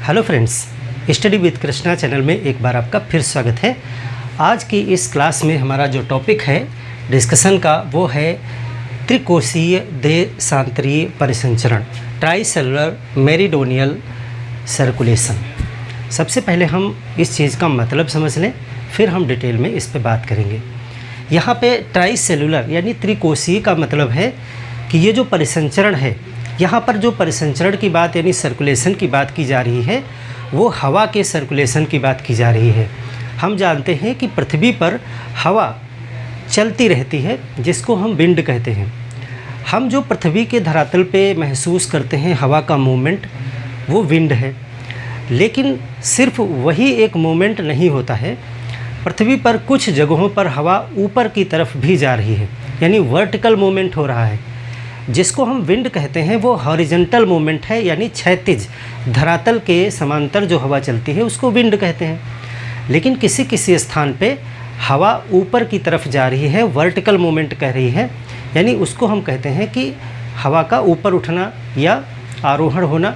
Hello friends, study with Krishna channel में एक बार आपका फिर स्वागत है। आज की इस क्लास में हमारा जो टॉपिक है डिस्कशन का वो है त्रिकोशीय देशांतरीय परिसंचरण, ट्राइसेलुलर मेरिडोनियल सर्कुलेशन। सबसे पहले हम इस चीज़ का मतलब समझ लें, फिर हम डिटेल में इस पे बात करेंगे। यहाँ पे ट्राइसेलुलर यानी त्रिकोशीय का मतलब है कि ये जो परिसंचरण है, यहाँ पर जो परिसंचरण की बात यानी सर्कुलेशन की बात की जा रही है वो हवा के सर्कुलेशन की बात की जा रही है। हम जानते हैं कि पृथ्वी पर हवा चलती रहती है जिसको हम विंड कहते हैं। हम जो पृथ्वी के धरातल पे महसूस करते हैं हवा का मूवमेंट वो विंड है, लेकिन सिर्फ वही एक मूवमेंट नहीं होता है। पृथ्वी पर कुछ जगहों पर हवा ऊपर की तरफ भी जा रही है यानी वर्टिकल मूवमेंट हो रहा है। जिसको हम विंड कहते हैं वो हॉरिजॉन्टल मूवमेंट है यानी क्षैतिज धरातल के समांतर जो हवा चलती है उसको विंड कहते हैं। लेकिन किसी किसी स्थान पे हवा ऊपर की तरफ जा रही है, वर्टिकल मूवमेंट कह रही है, यानी उसको हम कहते हैं कि हवा का ऊपर उठना या आरोहण होना।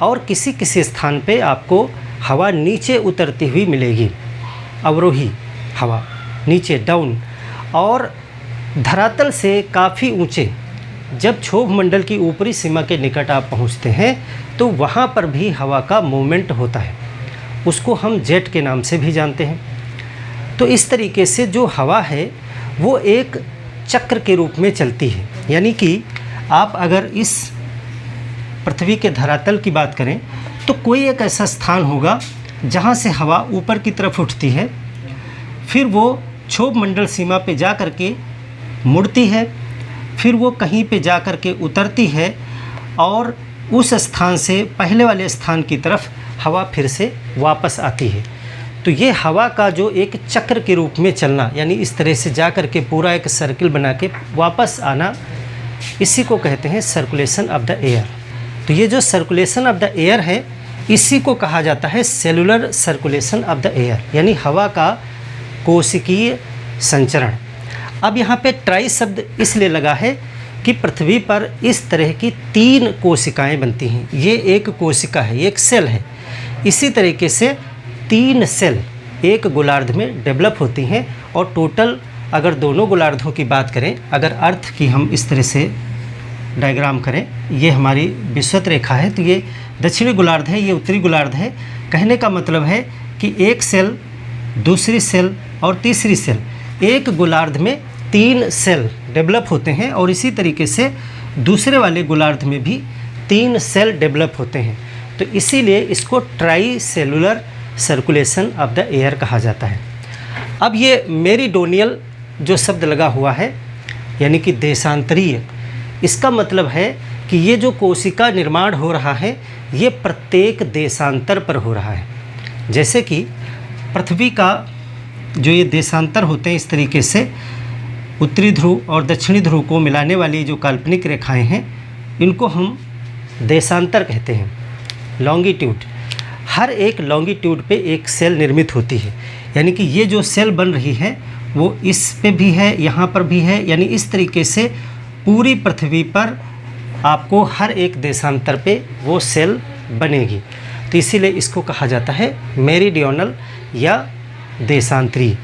और किसी किसी स्थान पे आपको हवा नीचे उतरती हुई मिलेगी, अवरोही हवा नीचे डाउन। और धरातल से काफ़ी ऊंचे जब क्षोभ मंडल की ऊपरी सीमा के निकट आप पहुंचते हैं तो वहां पर भी हवा का मूवमेंट होता है, उसको हम जेट के नाम से भी जानते हैं। तो इस तरीके से जो हवा है वो एक चक्र के रूप में चलती है, यानी कि आप अगर इस पृथ्वी के धरातल की बात करें तो कोई एक ऐसा स्थान होगा जहां से हवा ऊपर की तरफ उठती है, फिर वो क्षोभ मंडल सीमा पे जा कर के मुड़ती है, फिर वो कहीं पे जा कर के उतरती है और उस स्थान से पहले वाले स्थान की तरफ हवा फिर से वापस आती है। तो ये हवा का जो एक चक्र के रूप में चलना यानी इस तरह से जा कर के पूरा एक सर्किल बना के वापस आना, इसी को कहते हैं सर्कुलेशन ऑफ द एयर। तो ये जो सर्कुलेशन ऑफ द एयर है इसी को कहा जाता है cellular circulation of the air, यानी हवा का कोशिकीय संचरण। अब यहाँ पे ट्राई शब्द इसलिए लगा है कि पृथ्वी पर इस तरह की 3 कोशिकाएं बनती हैं। ये एक कोशिका है, एक सेल है। इसी तरीके से 3 सेल एक गोलार्ध में डेवलप होती हैं और टोटल अगर दोनों गोलार्धों की बात करें, अगर अर्थ की हम इस तरह से डायग्राम करें, ये हमारी विषुवत रेखा है, तो ये दक्षिणी गोलार्ध है, ये उत्तरी गोलार्ध है। कहने का मतलब है कि एक सेल, दूसरी सेल और तीसरी सेल, एक गोलार्ध में 3 सेल डेवलप होते हैं और इसी तरीके से दूसरे वाले गोलार्ध में भी 3 सेल डेवलप होते हैं। तो इसीलिए इसको try cellular circulation of the air कहा जाता है। अब ये मेरिडोनियल जो शब्द लगा हुआ है यानी कि देशांतरीय, इसका मतलब है कि ये जो कोशिका निर्माण हो रहा है ये प्रत्येक देशांतर पर हो रहा है। जैसे कि पृथ्वी का जो ये देशांतर होते हैं, इस तरीके से उत्तरी ध्रुव और दक्षिणी ध्रुव को मिलाने वाली जो काल्पनिक रेखाएं हैं इनको हम देशांतर कहते हैं। लॉन्गिट्यूड, हर एक लॉन्गिट्यूड पे एक सेल निर्मित होती है, यानी कि ये जो सेल बन रही है वो इस पे भी है, यहाँ पर भी है, यानी इस तरीके से पूरी पृथ्वी पर आपको हर एक देशांतर पे वो सेल बनेगी। तो इसीलिए इसको कहा जाता है मेरिडियोनल या देशांतरीय।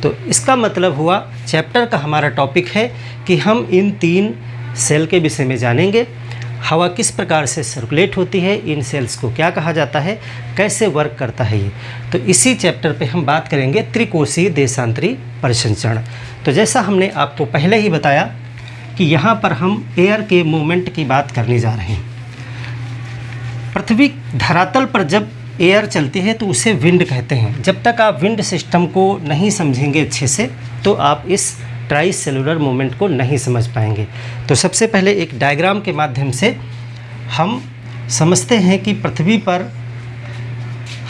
तो इसका मतलब हुआ चैप्टर का हमारा टॉपिक है कि हम इन 3 सेल के विषय में जानेंगे। हवा किस प्रकार से सर्कुलेट होती है, इन सेल्स को क्या कहा जाता है, कैसे वर्क करता है ये। तो इसी चैप्टर पे हम बात करेंगे त्रिकोशीय देशांतरीय परिसंचरण। तो जैसा हमने आपको पहले ही बताया कि यहाँ पर हम एयर के मूवमेंट की बात करने जा रहे हैं। पृथ्वी धरातल पर जब एयर चलती है तो उसे विंड कहते हैं। जब तक आप विंड सिस्टम को नहीं समझेंगे अच्छे से तो आप इस ट्राई सेलुलर मूवमेंट को नहीं समझ पाएंगे। तो सबसे पहले एक डायग्राम के माध्यम से हम समझते हैं कि पृथ्वी पर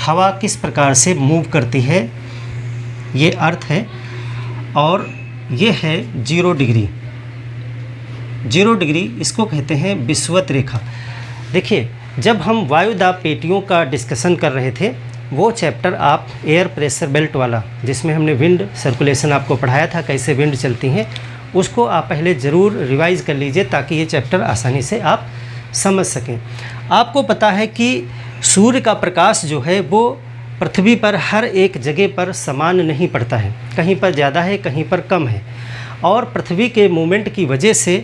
हवा किस प्रकार से मूव करती है। ये अर्थ है और ये है 0 डिग्री। 0 डिग्री इसको कहते हैं विषुवत रेखा। देखिए, जब हम वायुदाब पेटियों का डिस्कशन कर रहे थे वो चैप्टर आप एयर प्रेशर बेल्ट वाला, जिसमें हमने विंड सर्कुलेशन आपको पढ़ाया था, कैसे विंड चलती हैं, उसको आप पहले ज़रूर रिवाइज़ कर लीजिए ताकि ये चैप्टर आसानी से आप समझ सकें। आपको पता है कि सूर्य का प्रकाश जो है वो पृथ्वी पर हर एक जगह पर समान नहीं पड़ता है, कहीं पर ज़्यादा है, कहीं पर कम है। और पृथ्वी के मूवमेंट की वजह से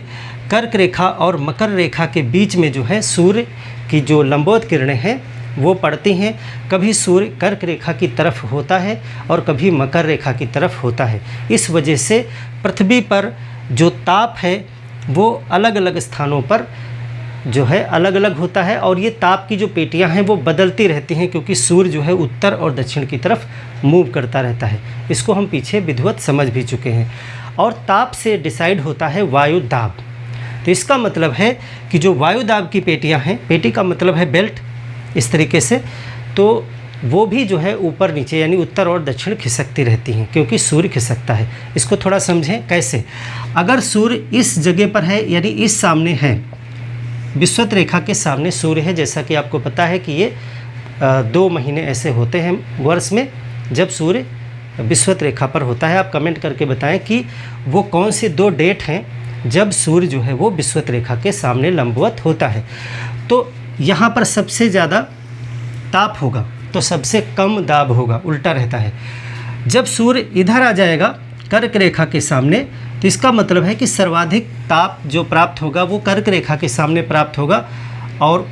कर्क रेखा और मकर रेखा के बीच में जो है सूर्य की जो लंबवत किरणें हैं वो पड़ती हैं। कभी सूर्य कर्क रेखा की तरफ होता है और कभी मकर रेखा की तरफ होता है। इस वजह से पृथ्वी पर जो ताप है वो अलग अलग स्थानों पर जो है अलग अलग होता है, और ये ताप की जो पेटियां हैं वो बदलती रहती हैं, क्योंकि सूर्य जो है उत्तर और दक्षिण की तरफ मूव करता रहता है। इसको हम पीछे विधिवत समझ भी चुके हैं। और ताप से डिसाइड होता है वायु दाब। तो इसका मतलब है कि जो वायु दाब की पेटियां हैं, पेटी का मतलब है बेल्ट, इस तरीके से, तो वो भी जो है ऊपर नीचे यानी उत्तर और दक्षिण खिसकती रहती हैं, क्योंकि सूर्य खिसकता है। इसको थोड़ा समझें कैसे। अगर सूर्य इस जगह पर है यानी इस सामने है, विषुवत रेखा के सामने सूर्य है, जैसा कि आपको पता है कि ये 2 महीने ऐसे होते हैं वर्ष में जब सूर्य विषुवत रेखा पर होता है। आप कमेंट करके बताएं कि वो कौन से 2 डेट हैं जब सूर्य जो है वो विषुवत रेखा के सामने लंबवत होता है। तो यहाँ पर सबसे ज़्यादा ताप होगा तो सबसे कम दाब होगा, उल्टा रहता है। जब सूर्य इधर आ जाएगा कर्क रेखा के सामने, तो इसका मतलब है कि सर्वाधिक ताप जो प्राप्त होगा वो कर्क रेखा के सामने प्राप्त होगा, और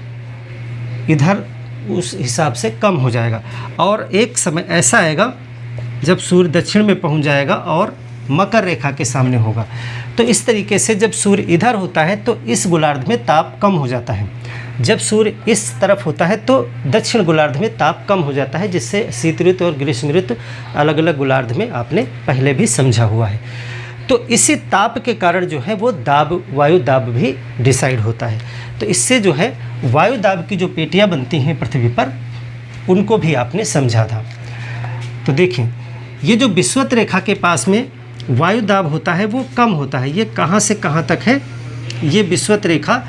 इधर उस हिसाब से कम हो जाएगा। और एक समय ऐसा आएगा जब सूर्य दक्षिण में पहुंच जाएगा और मकर रेखा के सामने होगा। तो इस तरीके से जब सूर्य इधर होता है तो इस गोलार्ध में ताप कम हो जाता है, जब सूर्य इस तरफ होता है तो दक्षिण गोलार्ध में ताप कम हो जाता है, जिससे शीत ऋतु और ग्रीष्म ऋतु अलग अलग गोलार्ध में आपने पहले भी समझा हुआ है। तो इसी ताप के कारण जो है वो दाब, वायु दाब भी डिसाइड होता है। तो इससे जो है वायु दाब की जो पेटियां बनती हैं पृथ्वी पर, उनको भी आपने समझा था। तो देखें, ये जो विषुवत रेखा के पास में वायु दाब होता है वो कम होता है। ये कहाँ से कहाँ तक है? ये विषुवत रेखा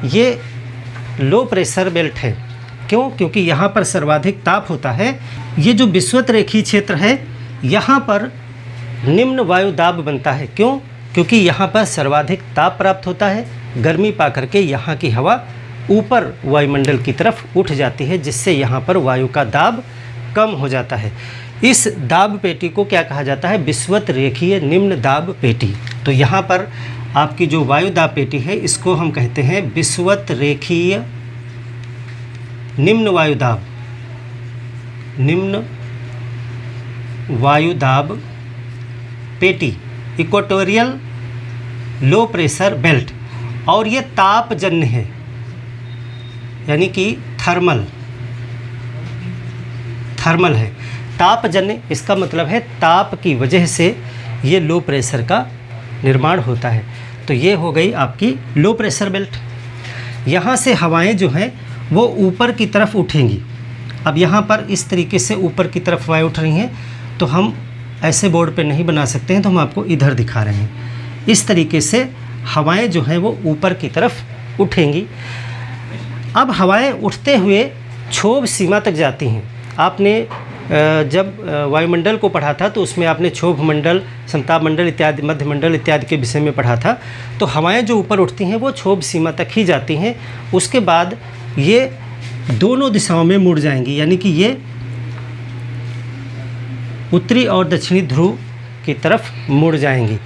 ये लो प्रेशर बेल्ट है। क्यों? क्योंकि यहाँ पर सर्वाधिक ताप होता है। ये जो विषुवत रेखीय क्षेत्र है यहाँ पर निम्न वायु दाब बनता है। क्यों? क्योंकि यहाँ पर सर्वाधिक ताप प्राप्त होता है, गर्मी पा करके यहाँ की हवा ऊपर वायुमंडल की तरफ उठ जाती है, जिससे यहाँ पर वायु का दाब कम हो जाता है। इस दाब पेटी को क्या कहा जाता है? विषुवत रेखीय निम्न दाब पेटी। तो यहाँ पर आपकी जो वायु दाब पेटी है इसको हम कहते हैं विषुवत रेखीय निम्न वायु दाब, निम्न वायु दाब पेटी, इक्वेटोरियल लो प्रेशर बेल्ट। और ये तापजन्य है, यानी कि थर्मल है। तापजन्य इसका मतलब है ताप की वजह से ये लो प्रेशर का निर्माण होता है। तो ये हो गई आपकी लो प्रेशर बेल्ट। यहाँ से हवाएं जो हैं वो ऊपर की तरफ उठेंगी। अब यहाँ पर इस तरीके से ऊपर की तरफ हवाएं उठ रही हैं, तो हम ऐसे बोर्ड पे नहीं बना सकते हैं, तो हम आपको इधर दिखा रहे हैं। इस तरीके से हवाएं जो हैं वो ऊपर की तरफ उठेंगी। अब हवाएं उठते हुए क्षोभ सीमा तक जाती हैं। आपने जब वायुमंडल को पढ़ा था तो उसमें आपने क्षोभ मंडल, समताप मंडल इत्यादि, मध्य मंडल इत्यादि के विषय में पढ़ा था। तो हवाएं जो ऊपर उठती हैं वो क्षोभ सीमा तक ही जाती हैं। उसके बाद ये दोनों दिशाओं में मुड़ जाएंगी, यानी कि ये उत्तरी और दक्षिणी ध्रुव की तरफ मुड़ जाएंगी।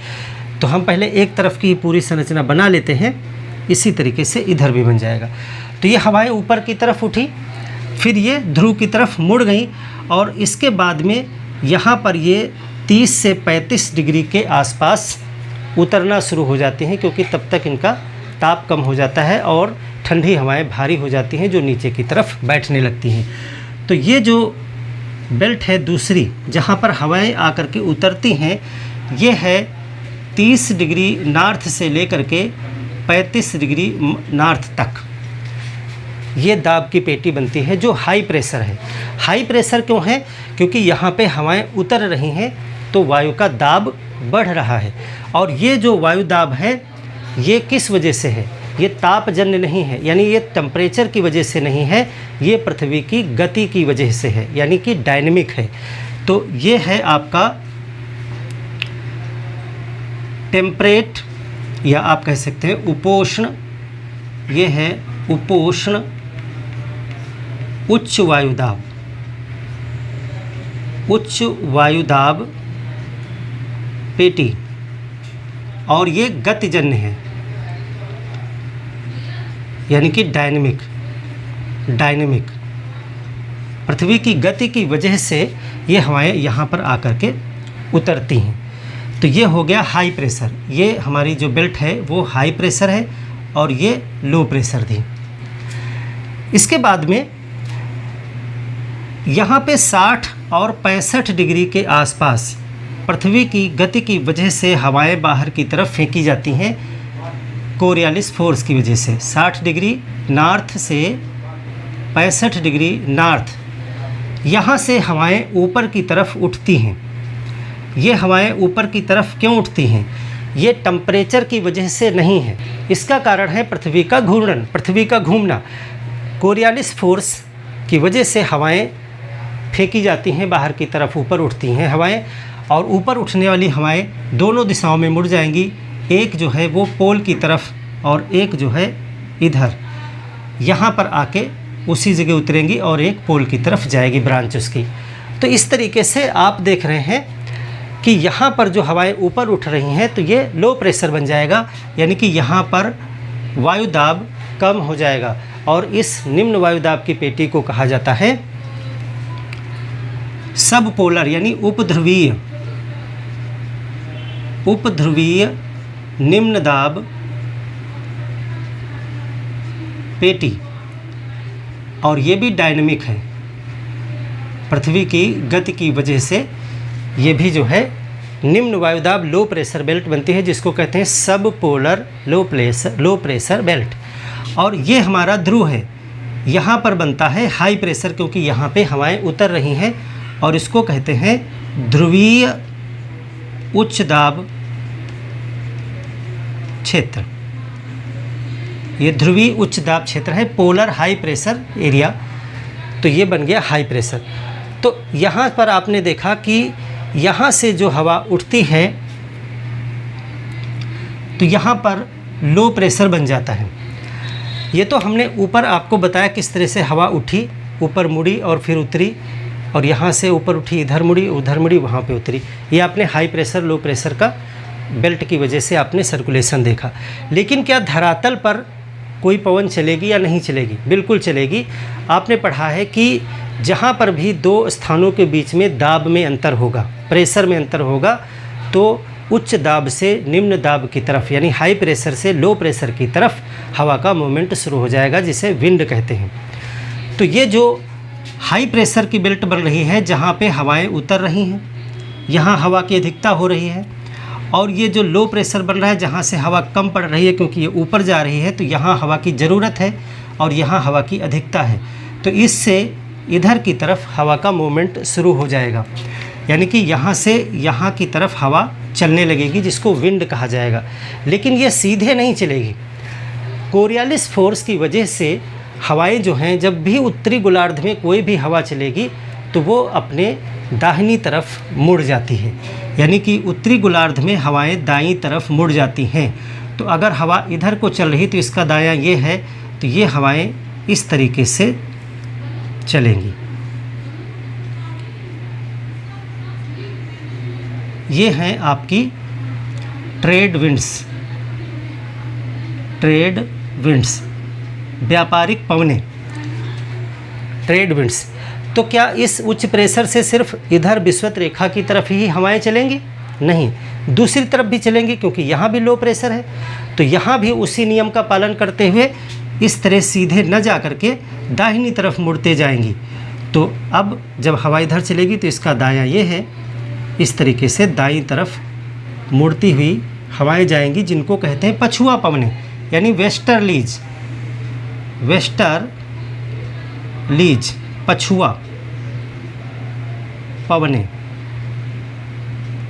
तो हम पहले एक तरफ की पूरी संरचना बना लेते हैं, इसी तरीके से इधर भी बन जाएगा। तो ये हवाएं ऊपर की तरफ उठी, फिर ये ध्रुव की तरफ मुड़ गई, और इसके बाद में यहाँ पर ये 30 से 35 डिग्री के आसपास उतरना शुरू हो जाती हैं, क्योंकि तब तक इनका ताप कम हो जाता है और ठंडी हवाएं भारी हो जाती हैं जो नीचे की तरफ बैठने लगती हैं। तो ये जो बेल्ट है दूसरी, जहाँ पर हवाएं आकर के उतरती हैं, ये है 30 डिग्री नॉर्थ से लेकर के 35 डिग्री नॉर्थ तक ये दाब की पेटी बनती है, जो हाई प्रेशर है। हाई प्रेशर क्यों है? क्योंकि यहाँ पे हवाएं उतर रही हैं तो वायु का दाब बढ़ रहा है। और ये जो वायु दाब है ये किस वजह से है? ये तापजन्य नहीं है, यानी ये टेम्परेचर की वजह से नहीं है, ये पृथ्वी की गति की वजह से है, यानी कि डायनेमिक है। तो ये है आपका टेम्परेट, या आप कह सकते हैं उपोष्ण। ये है उपोष्ण उच्च वायुदाब पेटी, और ये गतिजन्य है, यानी कि डायनेमिक। पृथ्वी की गति की वजह से ये हवाएं यहाँ पर आकर के उतरती हैं। तो ये हो गया हाई प्रेशर। ये हमारी जो बेल्ट है वो हाई प्रेशर है और ये लो प्रेशर थी। इसके बाद में यहाँ पे 60 और 65 डिग्री के आसपास पृथ्वी की गति की वजह से हवाएं बाहर की तरफ फेंकी जाती हैं कोरियालिस फोर्स की वजह से। 60 डिग्री नॉर्थ से 65 डिग्री नॉर्थ, यहाँ से हवाएं ऊपर की तरफ उठती हैं। ये हवाएं ऊपर की तरफ क्यों उठती हैं? ये टेम्परेचर की वजह से नहीं है, इसका कारण है पृथ्वी का घूर्णन, पृथ्वी का घूमना। कोरियालिस फोर्स की वजह से हवाएं फेंकी जाती हैं बाहर की तरफ, ऊपर उठती हैं हवाएं, और ऊपर उठने वाली हवाएं दोनों दिशाओं में मुड़ जाएंगी। एक जो है वो पोल की तरफ और एक जो है इधर, यहाँ पर आके उसी जगह उतरेंगी और एक पोल की तरफ जाएगी ब्रांच उसकी। तो इस तरीके से आप देख रहे हैं कि यहाँ पर जो हवाएं ऊपर उठ रही हैं तो ये लो प्रेशर बन जाएगा, यानी कि यहाँ पर वायुदाब कम हो जाएगा, और इस निम्न वायुदाब की पेटी को कहा जाता है सब पोलर, यानी उपध्रुवीय निम्न दाब पेटी। और ये भी डायनेमिक है, पृथ्वी की गति की वजह से ये भी जो है निम्न वायुदाब लो प्रेशर बेल्ट बनती है, जिसको कहते हैं सब पोलर लो प्रेशर बेल्ट। और ये हमारा ध्रुव है, यहाँ पर बनता है हाई प्रेशर, क्योंकि यहाँ पे हवाएं उतर रही हैं, और इसको कहते हैं ध्रुवीय उच्च दाब क्षेत्र। ये ध्रुवीय उच्च दाब क्षेत्र है, पोलर हाई प्रेशर एरिया। तो ये बन गया हाई प्रेशर। तो यहाँ पर आपने देखा कि यहाँ से जो हवा उठती है तो यहाँ पर लो प्रेशर बन जाता है। ये तो हमने ऊपर आपको बताया किस तरह से हवा उठी, ऊपर मुड़ी और फिर उतरी, और यहाँ से ऊपर उठी, इधर मुड़ी, उधर मुड़ी, वहाँ पे उतरी। ये आपने हाई प्रेशर लो प्रेशर का बेल्ट की वजह से आपने सर्कुलेशन देखा। लेकिन क्या धरातल पर कोई पवन चलेगी या नहीं चलेगी? बिल्कुल चलेगी। आपने पढ़ा है कि जहाँ पर भी दो स्थानों के बीच में दाब में अंतर होगा, प्रेशर में अंतर होगा, तो उच्च दाब से निम्न दाब की तरफ, यानी हाई प्रेशर से लो प्रेशर की तरफ हवा का मूवमेंट शुरू हो जाएगा, जिसे विंड कहते हैं। तो ये जो हाई प्रेशर की बेल्ट बन रही है, जहाँ पे हवाएं उतर रही हैं, यहाँ हवा की अधिकता हो रही है, और ये जो लो प्रेशर बन रहा है, जहाँ से हवा कम पड़ रही है क्योंकि ये ऊपर जा रही है, तो यहाँ हवा की ज़रूरत है और यहाँ हवा की अधिकता है। तो इससे इधर की तरफ हवा का मूवमेंट शुरू हो जाएगा, यानी कि यहाँ से यहाँ की तरफ हवा चलने लगेगी, जिसको विंड कहा जाएगा। लेकिन ये सीधे नहीं चलेगी। कोरियालिस फोर्स की वजह से हवाएं जो हैं, जब भी उत्तरी गोलार्ध में कोई भी हवा चलेगी तो वो अपने दाहिनी तरफ मुड़ जाती है, यानी कि उत्तरी गोलार्ध में हवाएं दाईं तरफ मुड़ जाती हैं। तो अगर हवा इधर को चल रही तो इसका दायां ये है, तो ये हवाएं इस तरीके से चलेंगी। ये हैं आपकी ट्रेड विंड्स, व्यापारिक पवनें, ट्रेड विंड्स। तो क्या इस उच्च प्रेशर से सिर्फ इधर विषुवत रेखा की तरफ ही हवाएं चलेंगी? नहीं, दूसरी तरफ भी चलेंगी, क्योंकि यहाँ भी लो प्रेशर है। तो यहाँ भी उसी नियम का पालन करते हुए इस तरह सीधे न जा कर के दाहिनी तरफ मुड़ते जाएंगी। तो अब जब हवा इधर चलेगी तो इसका दायां ये है, इस तरीके से दाईं तरफ मुड़ती हुई हवाएं जाएंगी, जिनको कहते हैं पछुआ पवनें, यानी वेस्टर्लीज, पछुआ पवनें।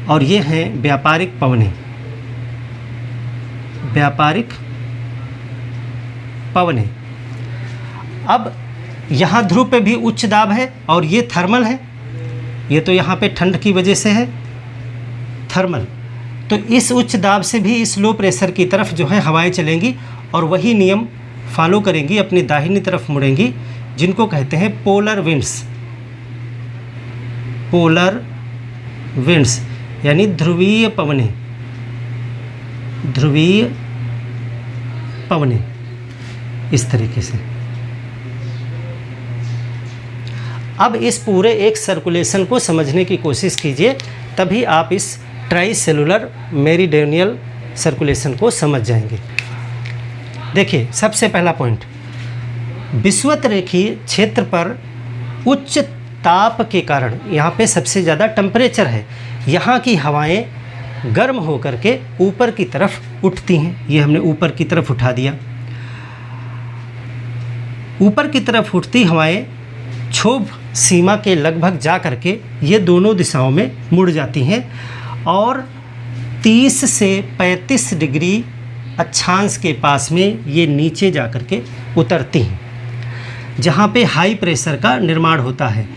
और ये हैं व्यापारिक पवनें। अब यहाँ ध्रुव पे भी उच्च दाब है और ये थर्मल है, ये तो यहाँ पे ठंड की वजह से है थर्मल। तो इस उच्च दाब से भी इस लो प्रेशर की तरफ जो है हवाएं चलेंगी और वही नियम फॉलो करेंगी, अपनी दाहिनी तरफ मुड़ेंगी, जिनको कहते हैं पोलर विंड्स। पोलर विंड्स यानी ध्रुवीय पवनें, ध्रुवीय पवनें, इस तरीके से। अब इस पूरे एक सर्कुलेशन को समझने की कोशिश कीजिए, तभी आप इस ट्राई सेलुलर मेरीडोनियल सर्कुलेशन को समझ जाएंगे। देखिए, सबसे पहला पॉइंट, विषुवत रेखीय क्षेत्र पर उच्च ताप के कारण, यहाँ पे सबसे ज़्यादा टेम्परेचर है, यहाँ की हवाएं गर्म होकर के ऊपर की तरफ उठती हैं। ये हमने ऊपर की तरफ उठा दिया। ऊपर की तरफ उठती हवाएं क्षोभ सीमा के लगभग जा करके ये दोनों दिशाओं में मुड़ जाती हैं और 30 से 35 डिग्री अक्षांश के पास में ये नीचे जा करके उतरती हैं, जहाँ पे हाई प्रेशर का निर्माण होता है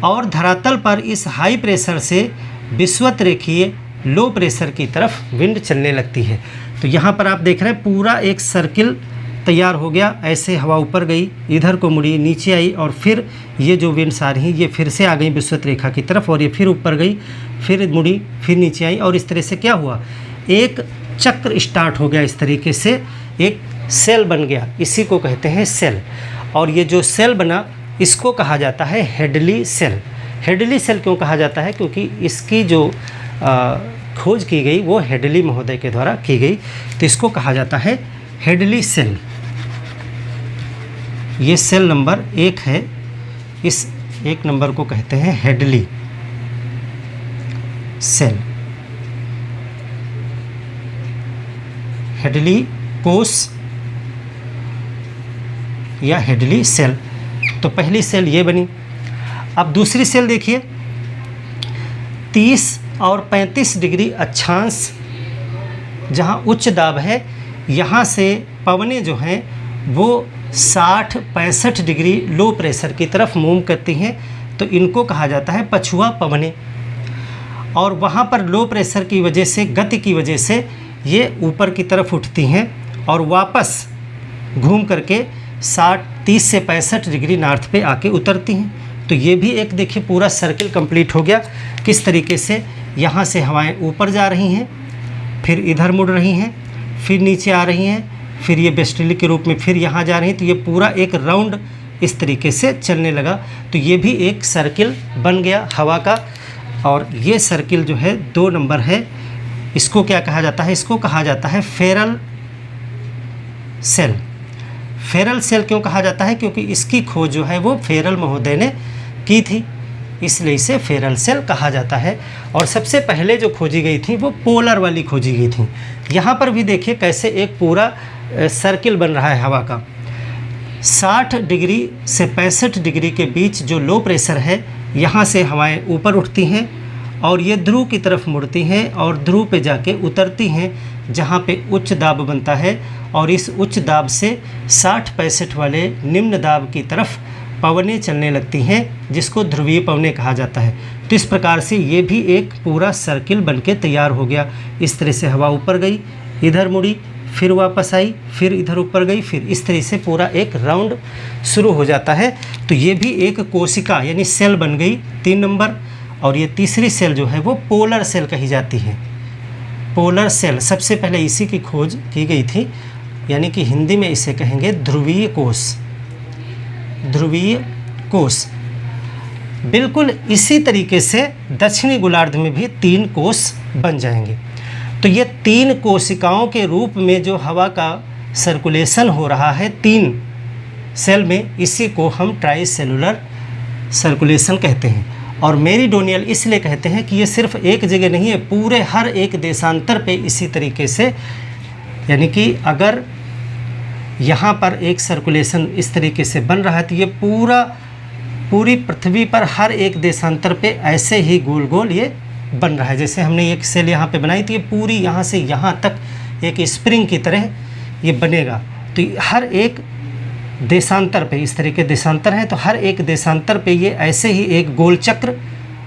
और धरातल पर इस हाई प्रेशर से विषुवत रेखीय लो प्रेशर की तरफ विंड चलने लगती है। तो यहाँ पर आप देख रहे हैं पूरा एक सर्किल तैयार हो गया। ऐसे हवा ऊपर गई, इधर को मुड़ी, नीचे आई और फिर ये जो विंड्स आ रही हैं ये फिर से आ गई विषुवत रेखा की तरफ और ये फिर ऊपर गई, फिर मुड़ी, फिर नीचे आई और इस तरह से क्या हुआ, एक चक्र स्टार्ट हो गया। इस तरीके से एक सेल बन गया, इसी को कहते हैं सेल। और ये जो सेल बना इसको कहा जाता है हेडली सेल। हेडली सेल क्यों कहा जाता है? क्योंकि इसकी जो खोज की गई वो हेडली महोदय के द्वारा की गई, तो इसको कहा जाता है हेडली सेल। ये सेल नंबर 1 है, इस 1 नंबर को कहते हैं हेडली सेल, हेडली कोष या हेडली सेल। तो पहली सेल ये बनी। अब दूसरी सेल देखिए, 30 और 35 डिग्री अक्षांश जहाँ उच्च दाब है, यहाँ से पवनें जो हैं वो 60-65 डिग्री लो प्रेशर की तरफ मूव करती हैं, तो इनको कहा जाता है पछुआ पवनें। और वहाँ पर लो प्रेशर की वजह से, गति की वजह से ये ऊपर की तरफ उठती हैं और वापस घूम करके 30 से 65 डिग्री नॉर्थ पे आके उतरती हैं। तो ये भी एक देखिए पूरा सर्किल कंप्लीट हो गया। किस तरीके से यहाँ से हवाएं ऊपर जा रही हैं, फिर इधर मुड़ रही हैं, फिर नीचे आ रही हैं, फिर ये वेस्टर्ली के रूप में फिर यहाँ जा रही हैं। तो ये पूरा एक राउंड इस तरीके से चलने लगा। तो ये भी एक सर्किल बन गया हवा का। और ये सर्किल जो है 2 नंबर है, इसको क्या कहा जाता है? इसको कहा जाता है फेरल सेल। फेरल सेल क्यों कहा जाता है? क्योंकि इसकी खोज जो है वो फेरल महोदय ने की थी, इसलिए इसे फेरल सेल कहा जाता है। और सबसे पहले जो खोजी गई थी वो पोलर वाली खोजी गई थी। यहाँ पर भी देखिए कैसे एक पूरा सर्किल बन रहा है हवा का। 60 डिग्री से 65 डिग्री के बीच जो लो प्रेशर है, यहाँ से हवाएं ऊपर उठती हैं और ये ध्रुव की तरफ मुड़ती हैं और ध्रुव पे जाके उतरती हैं, जहाँ पे उच्च दाब बनता है। और इस उच्च दाब से 60-65 वाले निम्न दाब की तरफ पवनें चलने लगती हैं, जिसको ध्रुवीय पवनें कहा जाता है। तो इस प्रकार से ये भी एक पूरा सर्किल बनके तैयार हो गया। इस तरह से हवा ऊपर गई, इधर मुड़ी, फिर वापस आई, फिर इधर ऊपर गई, फिर इस तरह से पूरा एक राउंड शुरू हो जाता है। तो ये भी एक कोशिका यानी सेल बन गई 3 नंबर। और ये तीसरी सेल जो है वो पोलर सेल कही जाती है। पोलर सेल सबसे पहले इसी की खोज की गई थी, यानी कि हिंदी में इसे कहेंगे ध्रुवीय कोष। ध्रुवीय कोष बिल्कुल इसी तरीके से दक्षिणी गोलार्ध में भी 3 कोष बन जाएंगे। तो ये 3 कोशिकाओं के रूप में जो हवा का सर्कुलेशन हो रहा है 3 सेल में, इसी को हम ट्राई सेलुलर सर्कुलेशन कहते हैं। और मेरीडोनियल इसलिए कहते हैं कि ये सिर्फ एक जगह नहीं है, पूरे हर एक देशांतर पे इसी तरीके से, यानी कि अगर यहाँ पर एक सर्कुलेशन इस तरीके से बन रहा है तो ये पूरी पृथ्वी पर हर एक देशांतर पे ऐसे ही गोल गोल ये बन रहा है। जैसे हमने एक सेल यहाँ पे बनाई थी, ये पूरी यहाँ से यहाँ तक एक स्प्रिंग की तरह ये बनेगा। तो हर एक देशांतर पे, इस तरह के देशांतर हैं, तो हर एक देशांतर पे ये ऐसे ही एक गोल चक्र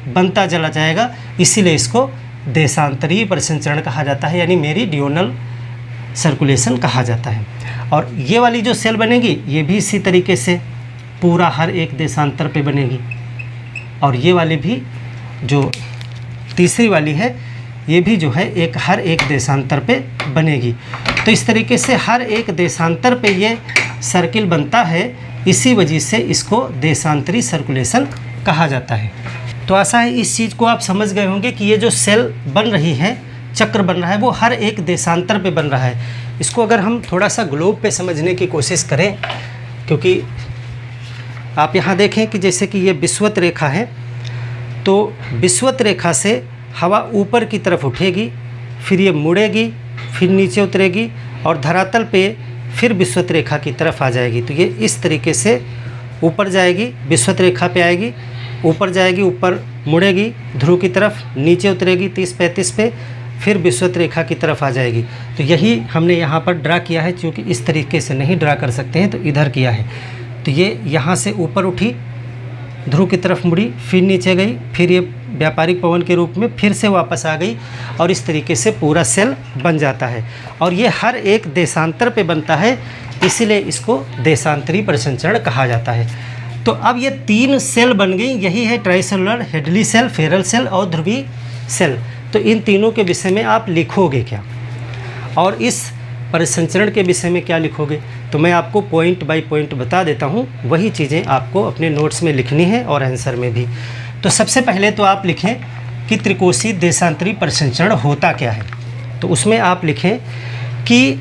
बनता चला जाएगा। इसीलिए इसको देशांतरीय परिसंचरण कहा जाता है, यानी मेरीडियोनल सर्कुलेशन कहा जाता है। और ये वाली जो सेल बनेगी ये भी इसी तरीके से पूरा हर एक देशांतर पे बनेगी, और ये वाली भी जो तीसरी वाली है ये भी जो है एक हर एक देशांतर पे बनेगी। तो इस तरीके से हर एक देशांतर पे ये सर्किल बनता है, इसी वजह से इसको देशांतरी सर्कुलेशन कहा जाता है। तो आशा है इस चीज़ को आप समझ गए होंगे कि ये जो सेल बन रही है, चक्र बन रहा है, वो हर एक देशांतर पे बन रहा है। इसको अगर हम थोड़ा सा ग्लोब पे समझने की कोशिश करें, क्योंकि आप यहाँ देखें कि जैसे कि ये विषुवत रेखा है, तो विषुवत रेखा से हवा ऊपर की तरफ उठेगी, फिर ये मुड़ेगी, फिर नीचे उतरेगी और धरातल पे फिर विषुवत रेखा की तरफ आ जाएगी। तो ये इस तरीके से ऊपर जाएगी, विषुवत रेखा पे आएगी, ऊपर जाएगी, ऊपर मुड़ेगी ध्रुव की तरफ, नीचे उतरेगी 30-35 पे, फिर विषुवत रेखा की तरफ आ जाएगी। तो यही हमने यहाँ पर ड्रा किया है, क्योंकि इस तरीके से नहीं ड्रा कर सकते हैं तो इधर किया है। तो ये यहाँ से ऊपर उठी, ध्रुव की तरफ मुड़ी, फिर नीचे गई, फिर ये व्यापारिक पवन के रूप में फिर से वापस आ गई, और इस तरीके से पूरा सेल बन जाता है। और ये हर एक देशांतर पे बनता है, इसीलिए इसको देशांतरी परिसंचरण कहा जाता है। तो अब ये 3 सेल बन गई, यही है ट्राइसेलुलर, हेडली सेल, फेरल सेल और ध्रुवीय सेल। तो इन तीनों के विषय में आप लिखोगे क्या, और इस परिसंचरण के विषय में क्या लिखोगे, तो मैं आपको पॉइंट बाय पॉइंट बता देता हूँ। वही चीज़ें आपको अपने नोट्स में लिखनी है और आंसर में भी। तो सबसे पहले तो आप लिखें कि त्रिकोशीय देशांतरी परिसंचरण होता क्या है। तो उसमें आप लिखें कि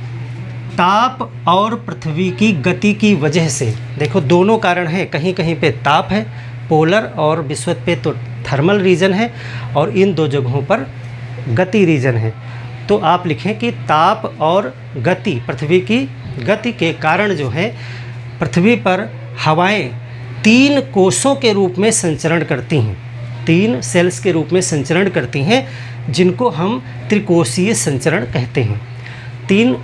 ताप और पृथ्वी की गति की वजह से, देखो दोनों कारण हैं, कहीं कहीं पे ताप है पोलर, और विषुवत पे तो थर्मल रीजन है, और इन 2 जगहों पर गति रीजन है। तो आप लिखें कि ताप और गति, पृथ्वी की गति के कारण जो है पृथ्वी पर हवाएं 3 कोषों के रूप में संचरण करती हैं, 3 सेल्स के रूप में संचरण करती हैं, जिनको हम त्रिकोशीय संचरण कहते हैं। 3,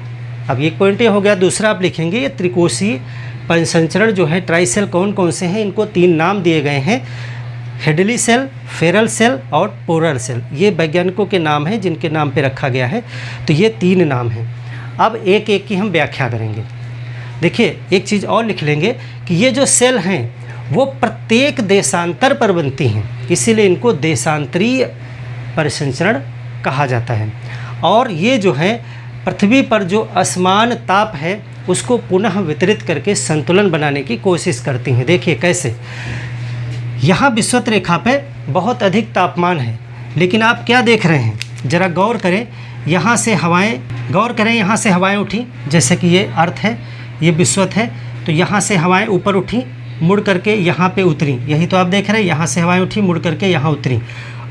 अब एक पॉइंट ये हो गया। दूसरा आप लिखेंगे ये त्रिकोशीय परिसंचरण जो है ट्राइसेल कौन कौन से हैं, इनको 3 नाम दिए गए हैं, हेडली सेल, फेरल सेल और पोलर सेल। ये वैज्ञानिकों के नाम हैं जिनके नाम पे रखा गया है। तो ये 3 नाम हैं। अब एक एक की हम व्याख्या करेंगे। देखिए एक चीज़ और लिख लेंगे कि ये जो सेल हैं वो प्रत्येक देशांतर पर बनती हैं, इसीलिए इनको देशांतरीय परिसंचरण कहा जाता है। और ये जो है पृथ्वी पर जो असमान ताप है उसको पुनः वितरित करके संतुलन बनाने की कोशिश करती हैं। देखिए कैसे, यहाँ विषुवत रेखा पे बहुत अधिक तापमान है, लेकिन आप क्या देख रहे हैं, ज़रा गौर करें, यहाँ से हवाएं, गौर करें यहाँ से हवाएं उठी, जैसे कि ये अर्थ है, ये विषुवत है, तो यहाँ से हवाएं ऊपर उठी, मुड़ करके यहाँ पे उतरी, यही तो आप देख रहे हैं, यहाँ से हवाएं उठी, मुड़ करके यहाँ उतरी,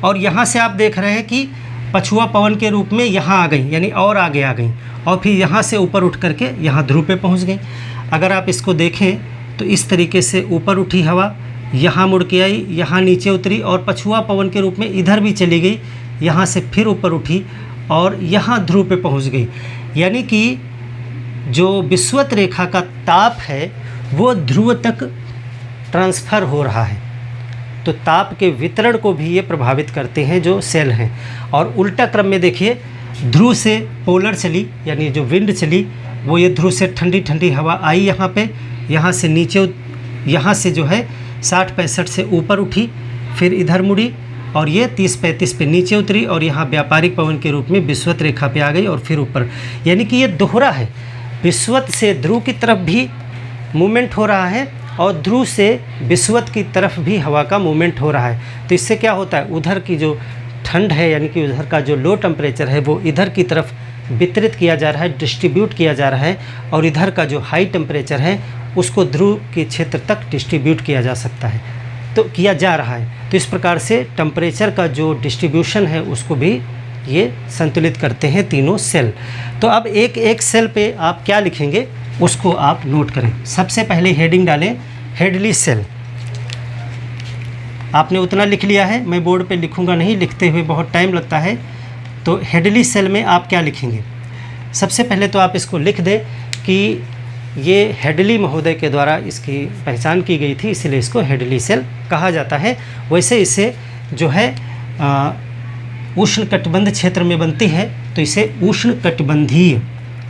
और यहाँ से आप देख रहे हैं कि पछुआ पवन के रूप में यहाँ आ गई, यानी और आगे आ गई, और फिर यहाँ से ऊपर उठ करके यहाँ ध्रुव पे पहुँच गई। अगर आप इसको देखें तो इस तरीके से ऊपर उठी हवा, यहाँ मुड़ के आई, यहाँ नीचे उतरी, और पछुआ पवन के रूप में इधर भी चली गई, यहाँ से फिर ऊपर उठी और यहाँ ध्रुव पे पहुँच गई। यानी कि जो विषुवत रेखा का ताप है वो ध्रुव तक ट्रांसफ़र हो रहा है। तो ताप के वितरण को भी ये प्रभावित करते हैं जो सेल हैं। और उल्टा क्रम में देखिए, ध्रुव से पोलर चली, यानी जो विंड चली वो ये ध्रुव से ठंडी ठंडी हवा आई यहाँ पे, यहाँ से नीचे, यहाँ से जो है 60-65 से ऊपर उठी, फिर इधर मुड़ी और ये 30-35 पे नीचे उतरी, और यहाँ व्यापारिक पवन के रूप में विषुवत रेखा पे आ गई और फिर ऊपर। यानी कि ये दोहरा है, विषुवत से ध्रुव की तरफ भी मूवमेंट हो रहा है और ध्रुव से विषुवत की तरफ भी हवा का मूवमेंट हो रहा है। तो इससे क्या होता है, उधर की जो ठंड है, यानी कि उधर का जो लो टेम्परेचर है वो इधर की तरफ वितरित किया जा रहा है, डिस्ट्रीब्यूट किया जा रहा है, और इधर का जो हाई टेम्परेचर है उसको ध्रुव के क्षेत्र तक डिस्ट्रीब्यूट किया जा सकता है, तो किया जा रहा है। तो इस प्रकार से टेम्परेचर का जो डिस्ट्रीब्यूशन है उसको भी ये संतुलित करते हैं तीनों सेल। तो अब एक एक सेल पे आप क्या लिखेंगे उसको आप नोट करें। सबसे पहले हेडिंग डालें हेडली सेल। आपने उतना लिख लिया है, मैं बोर्ड पे लिखूंगा नहीं, लिखते हुए बहुत टाइम लगता है। तो हेडली सेल में आप क्या लिखेंगे, सबसे पहले तो आप इसको लिख दें कि ये हेडली महोदय के द्वारा इसकी पहचान की गई थी, इसलिए इसको हेडली सेल कहा जाता है। वैसे इसे जो है उष्णकटिबंध क्षेत्र में बनती है, तो इसे उष्णकटिबंधीय,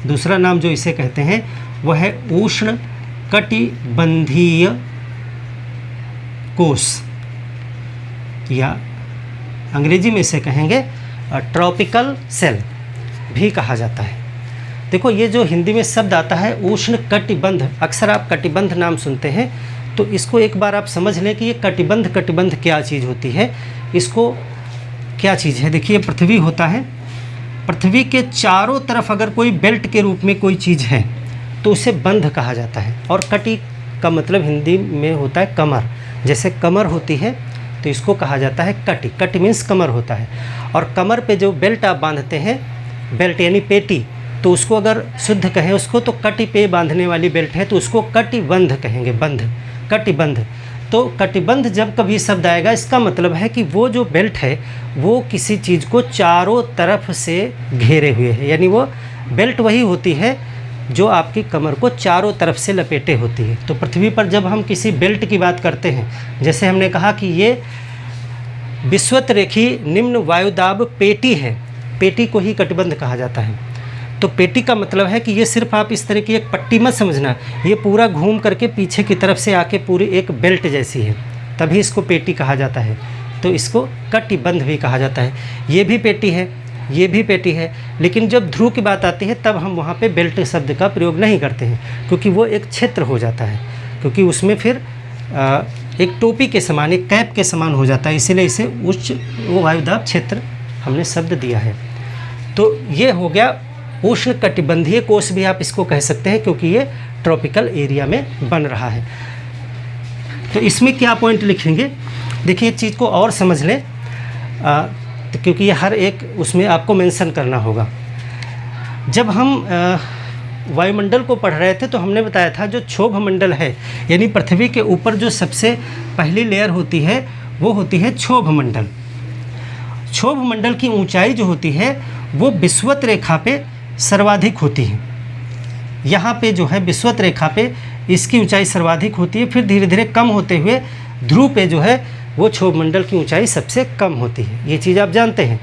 दूसरा नाम जो इसे कहते हैं वह है उष्णकटिबंधीय कोष, या अंग्रेजी में इसे कहेंगे ट्रॉपिकल सेल भी कहा जाता है। देखो ये जो हिंदी में शब्द आता है उष्ण कटिबंध, अक्सर आप कटिबंध नाम सुनते हैं, तो इसको एक बार आप समझ लें कि ये कटिबंध क्या चीज़ होती है, इसको क्या चीज़ है। देखिए पृथ्वी होता है, पृथ्वी के चारों तरफ अगर कोई बेल्ट के रूप में कोई चीज़ है तो उसे बंध कहा जाता है। और कटी का मतलब हिंदी में होता है कमर, जैसे कमर होती है तो इसको कहा जाता है कटी, कटी मीन्स कमर होता है। और कमर पे जो बेल्ट आप बांधते हैं, बेल्ट यानी पेटी, तो उसको अगर शुद्ध कहें उसको तो कटी पे बांधने वाली बेल्ट है तो उसको कटिबंध कहेंगे, बंध, कटिबंध। तो कटिबंध जब कभी शब्द आएगा इसका मतलब है कि वो जो बेल्ट है वो किसी चीज़ को चारों तरफ से घेरे हुए है, यानी वो बेल्ट वही होती है जो आपकी कमर को चारों तरफ से लपेटे होती है। तो पृथ्वी पर जब हम किसी बेल्ट की बात करते हैं, जैसे हमने कहा कि ये विषुवतरेखी निम्न वायुदाब पेटी है, पेटी को ही कटिबंध कहा जाता है। तो पेटी का मतलब है कि ये सिर्फ आप इस तरह की एक पट्टी मत समझना, ये पूरा घूम करके पीछे की तरफ से आके पूरी एक बेल्ट जैसी है, तभी इसको पेटी कहा जाता है। तो इसको कटिबंध भी कहा जाता है। ये भी पेटी है, ये भी पेटी है, लेकिन जब ध्रुव की बात आती है तब हम वहाँ पे बेल्ट शब्द का प्रयोग नहीं करते हैं, क्योंकि वो एक क्षेत्र हो जाता है, क्योंकि उसमें फिर एक टोपी के समान, एक कैप के समान हो जाता है, इसीलिए इसे उच्च वायुदाब क्षेत्र हमने शब्द दिया है। तो ये हो गया उष्ण कटिबंधीय कोष भी आप इसको कह सकते हैं, क्योंकि ये ट्रॉपिकल एरिया में बन रहा है। तो इसमें क्या पॉइंट लिखेंगे, देखिए एक चीज़ को और समझ लें, क्योंकि ये हर एक उसमें आपको मेंशन करना होगा। जब हम वायुमंडल को पढ़ रहे थे तो हमने बताया था जो क्षोभ मंडल है, यानी पृथ्वी के ऊपर जो सबसे पहली लेयर होती है वो होती है क्षोभ मंडल। क्षोभ मंडल की ऊंचाई जो होती है वो विषुवत रेखा पे सर्वाधिक होती है। यहाँ पे जो है विषुवत रेखा पे इसकी ऊंचाई सर्वाधिक होती है, फिर धीरे धीरे कम होते हुए ध्रुव पे जो है वो क्षोभ मंडल की ऊंचाई सबसे कम होती है। ये चीज़ आप जानते हैं।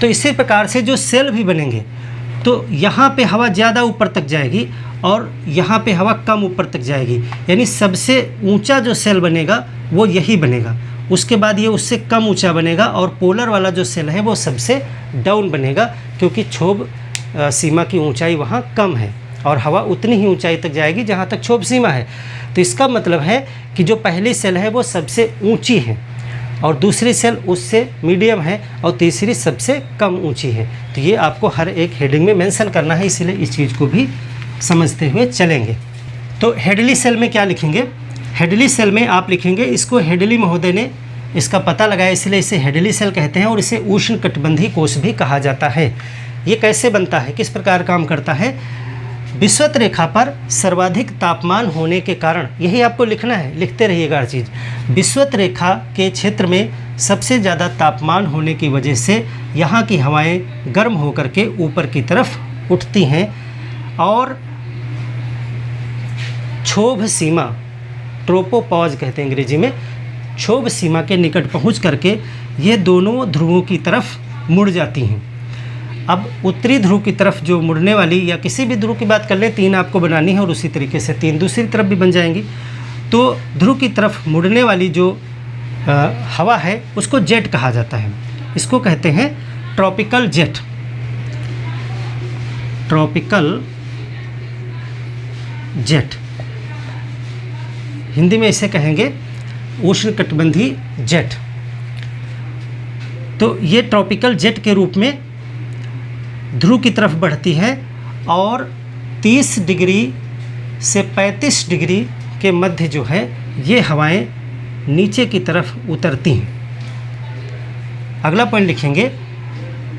तो इसी प्रकार से जो सेल भी बनेंगे तो यहाँ पे हवा ज़्यादा ऊपर तक जाएगी और यहाँ पे हवा कम ऊपर तक जाएगी, यानी सबसे ऊंचा जो सेल बनेगा वो यही बनेगा, उसके बाद ये उससे कम ऊंचा बनेगा, और पोलर वाला जो सेल है वो सबसे डाउन बनेगा, क्योंकि क्षोभ सीमा की ऊंचाई वहाँ कम है और हवा उतनी ही ऊंचाई तक जाएगी जहाँ तक क्षोभ सीमा है। तो इसका मतलब है कि जो पहली सेल है वो सबसे ऊंची है, और दूसरी सेल उससे मीडियम है, और तीसरी सबसे कम ऊंची है। तो ये आपको हर एक हेडिंग में मेंशन करना है, इसलिए इस चीज़ को भी समझते हुए चलेंगे। तो हेडली सेल में क्या लिखेंगे, हेडली सेल में आप लिखेंगे, इसको हेडली महोदय ने इसका पता लगाया इसलिए इसे हेडली सेल कहते हैं, और इसे उष्ण कटिबंधीय कोष भी कहा जाता है। ये कैसे बनता है, किस प्रकार काम करता है, विषुवत रेखा पर सर्वाधिक तापमान होने के कारण, यही आपको लिखना है, लिखते रहिएगा हर चीज़। विषुवत रेखा के क्षेत्र में सबसे ज़्यादा तापमान होने की वजह से यहाँ की हवाएं गर्म होकर के ऊपर की तरफ उठती हैं, और क्षोभ सीमा, ट्रोपोपॉज कहते हैं अंग्रेजी में, क्षोभ सीमा के निकट पहुँच करके ये दोनों ध्रुवों की तरफ मुड़ जाती हैं। अब उत्तरी ध्रुव की तरफ जो मुड़ने वाली, या किसी भी ध्रुव की बात कर लें, 3 आपको बनानी है और उसी तरीके से 3 दूसरी तरफ भी बन जाएंगी। तो ध्रुव की तरफ मुड़ने वाली जो हवा है उसको जेट कहा जाता है, इसको कहते हैं tropical jet, tropical jet, Hindi में इसे कहेंगे उष्णकटिबंधीय जेट। तो ये ट्रॉपिकल जेट के रूप में ध्रुव की तरफ बढ़ती है और 30 डिग्री से 35 डिग्री के मध्य जो है ये हवाएं नीचे की तरफ उतरती हैं। अगला पॉइंट लिखेंगे,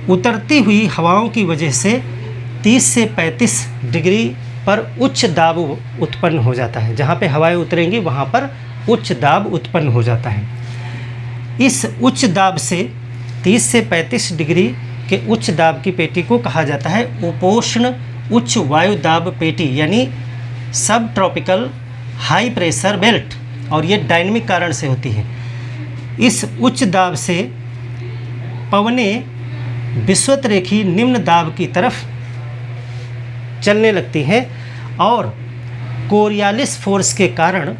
उतरती हुई हवाओं की वजह से 30 से 35 डिग्री पर उच्च दाब उत्पन्न हो जाता है। जहाँ पे हवाएं उतरेंगी वहाँ पर उच्च दाब उत्पन्न हो जाता है। इस उच्च दाब से 30 से 35 डिग्री के उच्च दाब की पेटी को कहा जाता है उपोष्ण उच्च वायु दाब पेटी, यानी सब ट्रॉपिकल हाई प्रेशर बेल्ट, और ये डायनामिक कारण से होती है। इस उच्च दाब से पवनें विषुवतरेखी निम्न दाब की तरफ चलने लगती हैं, और कोरियालिस फोर्स के कारण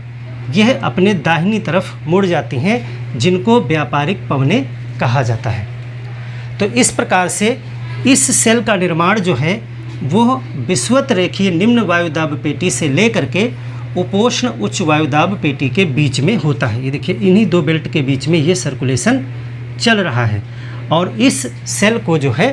यह अपने दाहिनी तरफ मुड़ जाती हैं, जिनको व्यापारिक पवनें कहा जाता है। तो इस प्रकार से इस सेल का निर्माण जो है वो विषुवत रेखीय निम्न वायुदाब पेटी से लेकर के उपोष्ण उच्च वायुदाब पेटी के बीच में होता है। ये देखिए, इन्हीं दो बेल्ट के बीच में ये सर्कुलेशन चल रहा है और इस सेल को जो है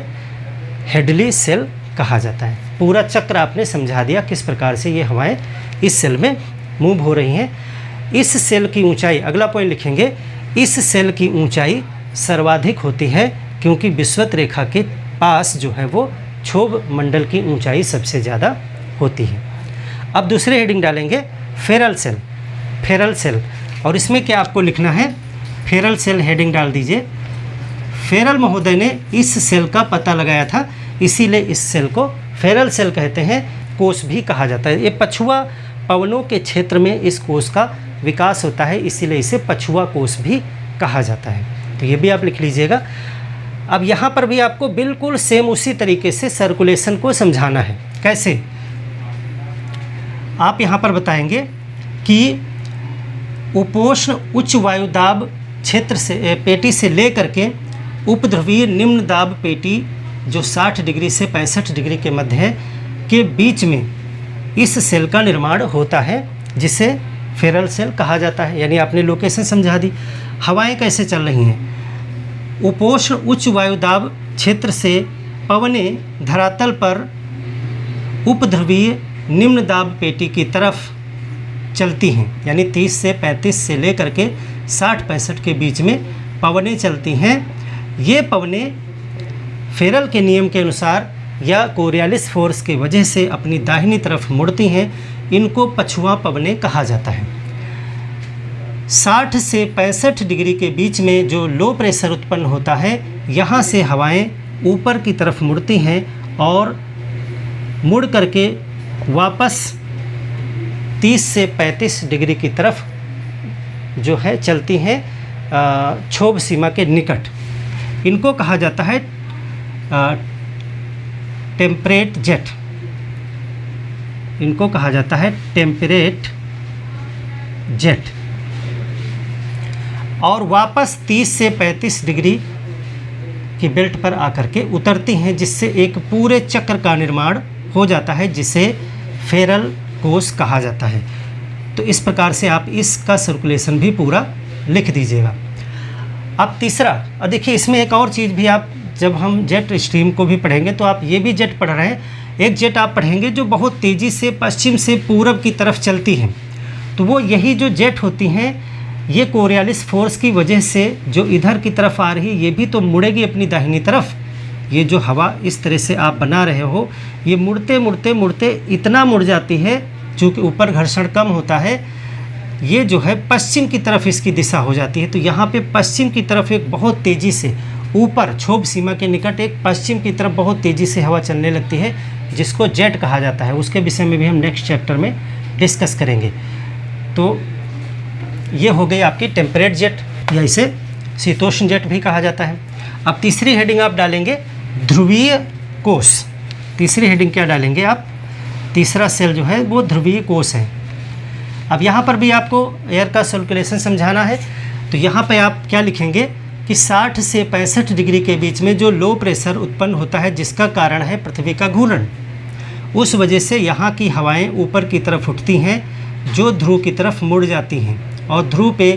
हेडली सेल कहा जाता है। पूरा चक्र आपने समझा दिया किस प्रकार से ये हवाएं इस सेल में मूव हो रही हैं। इस सेल की ऊंचाई, अगला पॉइंट लिखेंगे, इस सेल की ऊंचाई सर्वाधिक होती है क्योंकि विषुवत रेखा के पास जो है वो क्षोभ मंडल की ऊंचाई सबसे ज़्यादा होती है। अब दूसरे हेडिंग डालेंगे फेरल सेल। फेरल सेल, और इसमें क्या आपको लिखना है, फेरल सेल हेडिंग डाल दीजिए। फेरल महोदय ने इस सेल का पता लगाया था, इसीलिए इस सेल को फेरल सेल कहते हैं। कोष भी कहा जाता है। ये पछुआ पवनों के क्षेत्र में इस कोष का विकास होता है, इसीलिए इसे पछुआ कोष भी कहा जाता है। तो ये भी आप लिख लीजिएगा। अब यहाँ पर भी आपको बिल्कुल सेम उसी तरीके से सर्कुलेशन को समझाना है। कैसे? आप यहाँ पर बताएंगे कि उपोष्ण उच्च वायुदाब क्षेत्र से पेटी से लेकर के उपध्रुवीय निम्न दाब पेटी जो 60 डिग्री से 65 डिग्री के मध्य है के बीच में इस सेल का निर्माण होता है, जिसे फेरल सेल कहा जाता है। यानी आपने लोकेशन समझा दी। हवाएं कैसे चल रही हैं? उपोष्ण उच्च वायुदाब क्षेत्र से पवनें धरातल पर उपध्रुवीय निम्न दाब पेटी की तरफ चलती हैं। यानी 30 से 35 से लेकर के 60-65 के बीच में पवनें चलती हैं। ये पवनें फेरल के नियम के अनुसार या कोरियालिस फोर्स की वजह से अपनी दाहिनी तरफ मुड़ती हैं। इनको पछुआ पवनें कहा जाता है। 60 से 65 डिग्री के बीच में जो लो प्रेशर उत्पन्न होता है, यहाँ से हवाएं ऊपर की तरफ मुड़ती हैं और मुड़ करके वापस 30 से 35 डिग्री की तरफ जो है चलती हैं क्षोभ सीमा के निकट। इनको कहा जाता है टेम्परेट जेट। इनको कहा जाता है टेम्परेट जेट। और वापस 30 से 35 डिग्री की बेल्ट पर आकर के उतरती हैं, जिससे एक पूरे चक्र का निर्माण हो जाता है, जिसे फेरल कोष कहा जाता है। तो इस प्रकार से आप इसका सर्कुलेशन भी पूरा लिख दीजिएगा। अब तीसरा, और देखिए इसमें एक और चीज़ भी, आप जब हम जेट स्ट्रीम को भी पढ़ेंगे तो आप ये भी जेट पढ़ रहे हैं। एक जेट आप पढ़ेंगे जो बहुत तेज़ी से पश्चिम से पूरब की तरफ चलती हैं। तो वो यही जो जेट होती हैं, ये कोरियालिस फोर्स की वजह से जो इधर की तरफ आ रही है, ये भी तो मुड़ेगी अपनी दाहिनी तरफ। ये जो हवा इस तरह से आप बना रहे हो, ये मुड़ते मुड़ते मुड़ते इतना मुड़ जाती है, चूँकि ऊपर घर्षण कम होता है, ये जो है पश्चिम की तरफ इसकी दिशा हो जाती है। तो यहाँ पे पश्चिम की तरफ एक बहुत तेज़ी से ऊपर क्षोभ सीमा के निकट एक पश्चिम की तरफ बहुत तेज़ी से हवा चलने लगती है, जिसको जेट कहा जाता है। उसके विषय में भी हम नेक्स्ट चैप्टर में डिस्कस करेंगे। तो ये हो गई आपकी टेम्परेट जेट, या इसे शीतोष्ण जेट भी कहा जाता है। अब तीसरी हेडिंग आप डालेंगे ध्रुवीय कोष। तीसरी हेडिंग क्या डालेंगे आप? तीसरा सेल जो है वो ध्रुवीय कोष है। अब यहाँ पर भी आपको एयर का सर्कुलेशन समझाना है। तो यहाँ पे आप क्या लिखेंगे कि 60 से 65 डिग्री के बीच में जो लो प्रेशर उत्पन्न होता है, जिसका कारण है पृथ्वी का घूर्णन, उस वजह से यहाँ की हवाएं ऊपर की तरफ उठती हैं, जो ध्रुव की तरफ मुड़ जाती हैं, और ध्रुव पे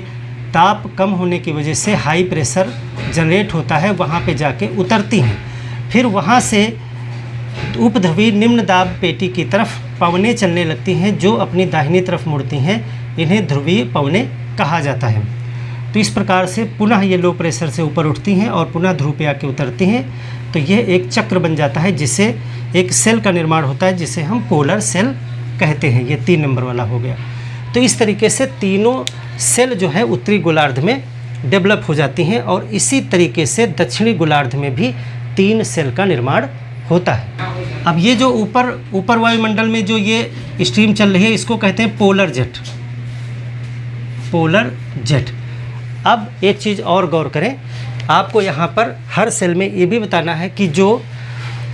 ताप कम होने की वजह से हाई प्रेशर जनरेट होता है, वहाँ पे जाके उतरती हैं। फिर वहाँ से उपध्रुवीय निम्न दाब पेटी की तरफ पवनें चलने लगती हैं, जो अपनी दाहिनी तरफ मुड़ती हैं। इन्हें ध्रुवीय पवनें कहा जाता है। तो इस प्रकार से पुनः ये लो प्रेशर से ऊपर उठती हैं और पुनः ध्रुव पे आके उतरती हैं। तो यह एक चक्र बन जाता है, जिससे एक सेल का निर्माण होता है, जिसे हम पोलर सेल कहते हैं। ये 3 नंबर वाला हो गया। तो इस तरीके से तीनों सेल जो है उत्तरी गोलार्ध में डेवलप हो जाती हैं, और इसी तरीके से दक्षिणी गोलार्ध में भी 3 सेल का निर्माण होता है। अब ये जो ऊपर वायुमंडल में जो ये स्ट्रीम चल रही है, इसको कहते हैं पोलर जेट। Polar jet. अब एक चीज़ और गौर करें, आपको यहाँ पर हर सेल में ये भी बताना है कि जो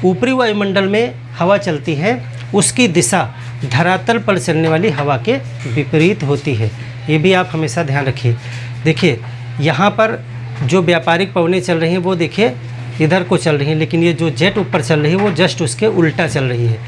ऊपरी वायुमंडल में हवा चलती है, उसकी दिशा धरातल पर चलने वाली हवा के विपरीत होती है। ये भी आप हमेशा ध्यान रखिए। देखिए यहाँ पर जो व्यापारिक पवनें चल रही हैं वो देखिए इधर को चल रही हैं, लेकिन ये जो जेट ऊपर चल रही है वो जस्ट उसके उल्टा चल रही है।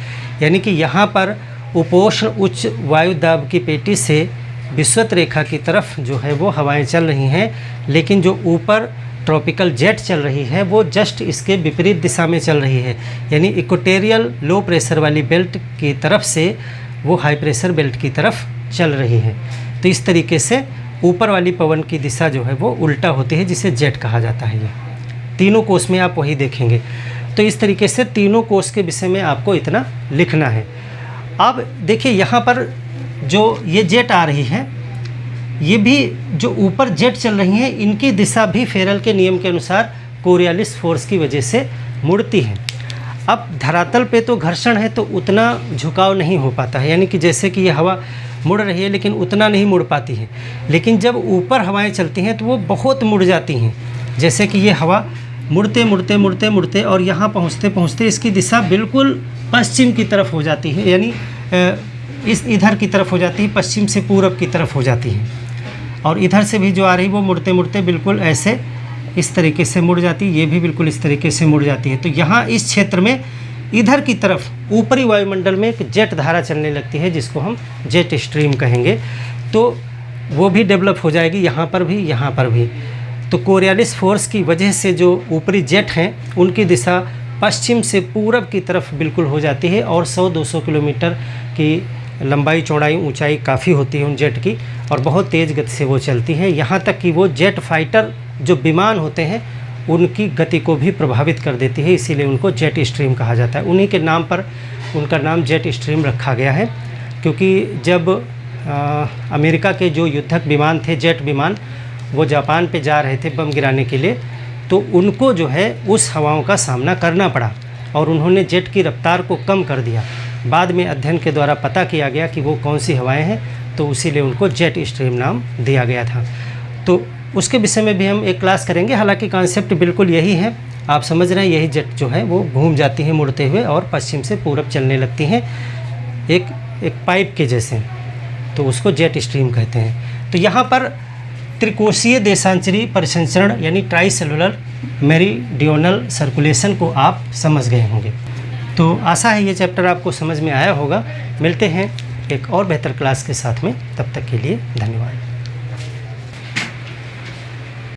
यानी कि यहाँ पर उपोष्ण उच्च वायु दाब की पेटी से विषुवत रेखा की तरफ जो है वो हवाएं चल रही हैं, लेकिन जो ऊपर ट्रॉपिकल जेट चल रही है वो जस्ट इसके विपरीत दिशा में चल रही है। यानी इक्वेटोरियल लो प्रेशर वाली बेल्ट की तरफ से वो हाई प्रेशर बेल्ट की तरफ चल रही है। तो इस तरीके से ऊपर वाली पवन की दिशा जो है वो उल्टा होती है, जिसे जेट कहा जाता है। ये तीनों कोष में आप वही देखेंगे। तो इस तरीके से तीनों कोष के विषय में आपको इतना लिखना है। अब देखिए यहाँ पर जो ये जेट आ रही है, ये भी जो ऊपर जेट चल रही हैं, इनकी दिशा भी फेरल के नियम के अनुसार कोरियालिस फोर्स की वजह से मुड़ती है। अब धरातल पे तो घर्षण है तो उतना झुकाव नहीं हो पाता है, यानी कि जैसे कि ये हवा मुड़ रही है लेकिन उतना नहीं मुड़ पाती है। लेकिन जब ऊपर हवाएं चलती हैं तो वो बहुत मुड़ जाती हैं। जैसे कि ये हवा मुड़ते मुड़ते मुड़ते मुड़ते और यहाँ पहुँचते पहुँचते इसकी दिशा बिल्कुल पश्चिम की तरफ हो जाती है, यानी इस इधर की तरफ हो जाती है, पश्चिम से पूरब की तरफ हो जाती है। और इधर से भी जो आ रही वो मुड़ते मुड़ते बिल्कुल ऐसे इस तरीके से मुड़ जाती है, ये भी बिल्कुल इस तरीके से मुड़ जाती है। तो यहाँ इस क्षेत्र में इधर की तरफ ऊपरी वायुमंडल में एक जेट धारा चलने लगती है, जिसको हम जेट स्ट्रीम कहेंगे। तो वो भी डेवलप हो जाएगी यहाँ पर भी, यहाँ पर भी। तो कोरियालिस फोर्स की वजह से जो ऊपरी जेट हैं उनकी दिशा पश्चिम से पूरब की तरफ बिल्कुल हो जाती है, और 100-200 किलोमीटर की लंबाई चौड़ाई ऊंचाई काफ़ी होती है उन जेट की, और बहुत तेज़ गति से वो चलती हैं। यहाँ तक कि वो जेट फाइटर जो विमान होते हैं उनकी गति को भी प्रभावित कर देती है, इसीलिए उनको जेट स्ट्रीम कहा जाता है। उन्हीं के नाम पर उनका नाम जेट स्ट्रीम रखा गया है, क्योंकि जब अमेरिका के जो युद्धक विमान थे, जेट विमान, वो जापान पे जा रहे थे बम गिराने के लिए, तो उनको जो है उस हवाओं का सामना करना पड़ा और उन्होंने जेट की रफ्तार को कम कर दिया। बाद में अध्ययन के द्वारा पता किया गया कि वो कौन सी हवाएं हैं, तो उसीलिए उनको जेट स्ट्रीम नाम दिया गया था। तो उसके विषय में भी हम एक क्लास करेंगे। हालांकि कॉन्सेप्ट बिल्कुल यही है, आप समझ रहे हैं। यही जेट जो है वो घूम जाती हैं मुड़ते हुए और पश्चिम से पूरब चलने लगती हैं, एक पाइप के जैसे, तो उसको जेट स्ट्रीम कहते हैं। तो यहाँ पर त्रिकोशीय देशांतरी परिसंचरण यानी ट्राई सेलुलर मेरीडियोनल सर्कुलेशन को आप समझ गए होंगे। तो आशा है ये चैप्टर आपको समझ में आया होगा। मिलते हैं एक और बेहतर क्लास के साथ में, तब तक के लिए धन्यवाद।